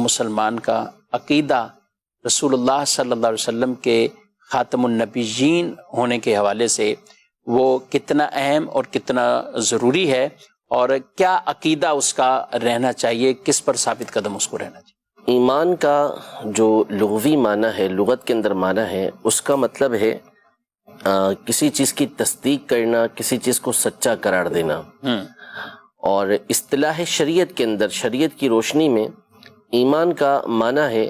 مسلمان کا عقیدہ رسول اللہ صلی اللہ علیہ وسلم کے خاتم النبیین ہونے کے حوالے سے وہ کتنا اہم اور کتنا ضروری ہے، اور کیا عقیدہ اس کا رہنا چاہیے، کس پر ثابت قدم اس کو رہنا چاہیے؟ ایمان کا جو لغوی معنی ہے، لغت کے اندر معنی ہے، اس کا مطلب ہے کسی چیز کی تصدیق کرنا، کسی چیز کو سچا قرار دینا۔ اور اصطلاح شریعت کے اندر، شریعت کی روشنی میں ایمان کا معنی ہے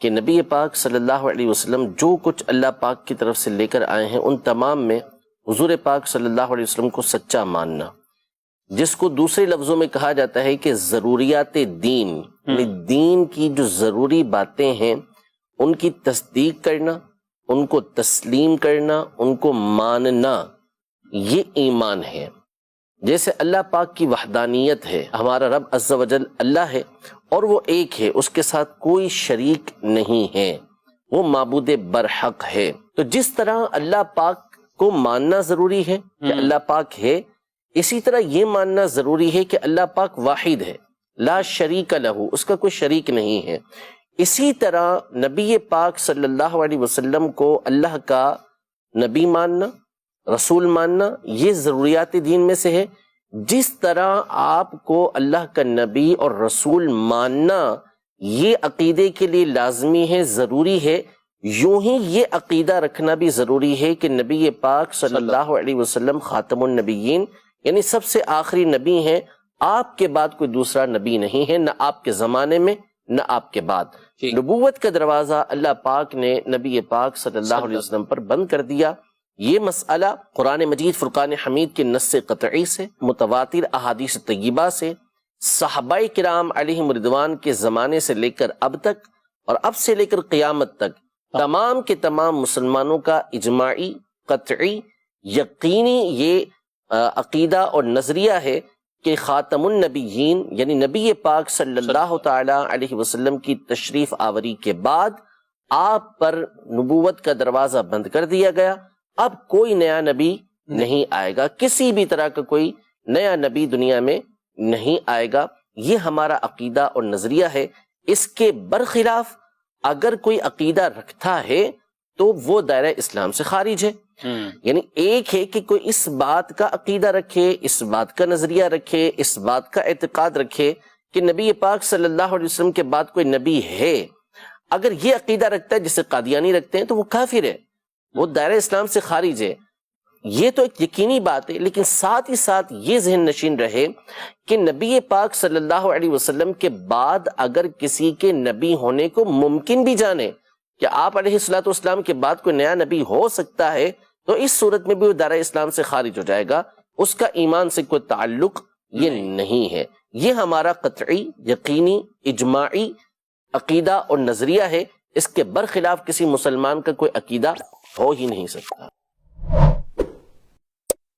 کہ نبی پاک صلی اللہ علیہ وسلم جو کچھ اللہ پاک کی طرف سے لے کر آئے ہیں ان تمام میں حضور پاک صلی اللہ علیہ وسلم کو سچا ماننا، جس کو دوسرے لفظوں میں کہا جاتا ہے کہ ضروریات دین، یعنی دین کی جو ضروری باتیں ہیں ان کی تصدیق کرنا، ان کو تسلیم کرنا، ان کو ماننا، یہ ایمان ہے۔ جیسے اللہ پاک کی وحدانیت ہے، ہمارا رب عز و جل اللہ ہے اور وہ ایک ہے، اس کے ساتھ کوئی شریک نہیں ہے، وہ معبود برحق ہے۔ تو جس طرح اللہ پاک کو ماننا ضروری ہے کہ اللہ پاک ہے، اسی طرح یہ ماننا ضروری ہے کہ اللہ پاک واحد ہے، لا شریک لہ، اس کا کوئی شریک نہیں ہے۔ اسی طرح نبی پاک صلی اللہ علیہ وسلم کو اللہ کا نبی ماننا، رسول ماننا، یہ ضروریات دین میں سے ہے۔ جس طرح آپ کو اللہ کا نبی اور رسول ماننا یہ عقیدے کے لیے لازمی ہے، ضروری ہے، یوں ہی یہ عقیدہ رکھنا بھی ضروری ہے کہ نبی پاک صلی اللہ علیہ وسلم خاتم النبیین، یعنی سب سے آخری نبی ہیں، آپ کے بعد کوئی دوسرا نبی نہیں ہے، نہ آپ کے زمانے میں نہ آپ کے بعد۔ نبوت کا دروازہ اللہ پاک نے نبی پاک صلی اللہ علیہ وسلم پر بند کر دیا۔ یہ مسئلہ قرآن مجید فرقان حمید کے نص قطعی سے، متواتر احادیث طیبہ سے، صحابہ کرام علیہم رضوان کے زمانے سے لے کر اب تک، اور اب سے لے کر قیامت تک تمام کے تمام مسلمانوں کا اجماعی، قطعی، یقینی یہ عقیدہ اور نظریہ ہے کہ خاتم النبیین یعنی نبی پاک صلی اللہ تعالی علیہ وسلم کی تشریف آوری کے بعد آپ پر نبوت کا دروازہ بند کر دیا گیا، اب کوئی نیا نبی نہیں آئے گا، کسی بھی طرح کا کوئی نیا نبی دنیا میں نہیں آئے گا۔ یہ ہمارا عقیدہ اور نظریہ ہے۔ اس کے برخلاف اگر کوئی عقیدہ رکھتا ہے تو وہ دائرہ اسلام سے خارج ہے۔ یعنی ایک ہے کہ کوئی اس بات کا عقیدہ رکھے، اس بات کا نظریہ رکھے، اس بات کا اعتقاد رکھے کہ نبی پاک صلی اللہ علیہ وسلم کے بعد کوئی نبی ہے، اگر یہ عقیدہ رکھتا ہے جسے قادیانی رکھتے ہیں تو وہ کافر ہے، وہ دائرہ اسلام سے خارج ہے۔ یہ تو ایک یقینی بات ہے، لیکن ساتھ ہی ساتھ یہ ذہن نشین رہے کہ نبی پاک صلی اللہ علیہ وسلم کے بعد اگر کسی کے نبی ہونے کو ممکن بھی جانے کہ آپ علیہ الصلوۃ والسلام کے بعد کوئی نیا نبی ہو سکتا ہے، تو اس صورت میں بھی وہ دائرہ اسلام سے خارج ہو جائے گا، اس کا ایمان سے کوئی تعلق یہ نہیں ہے۔ یہ ہمارا قطعی، یقینی، اجماعی عقیدہ اور نظریہ ہے۔ اس کے برخلاف کسی مسلمان کا کوئی عقیدہ ہو ہی نہیں سکتا۔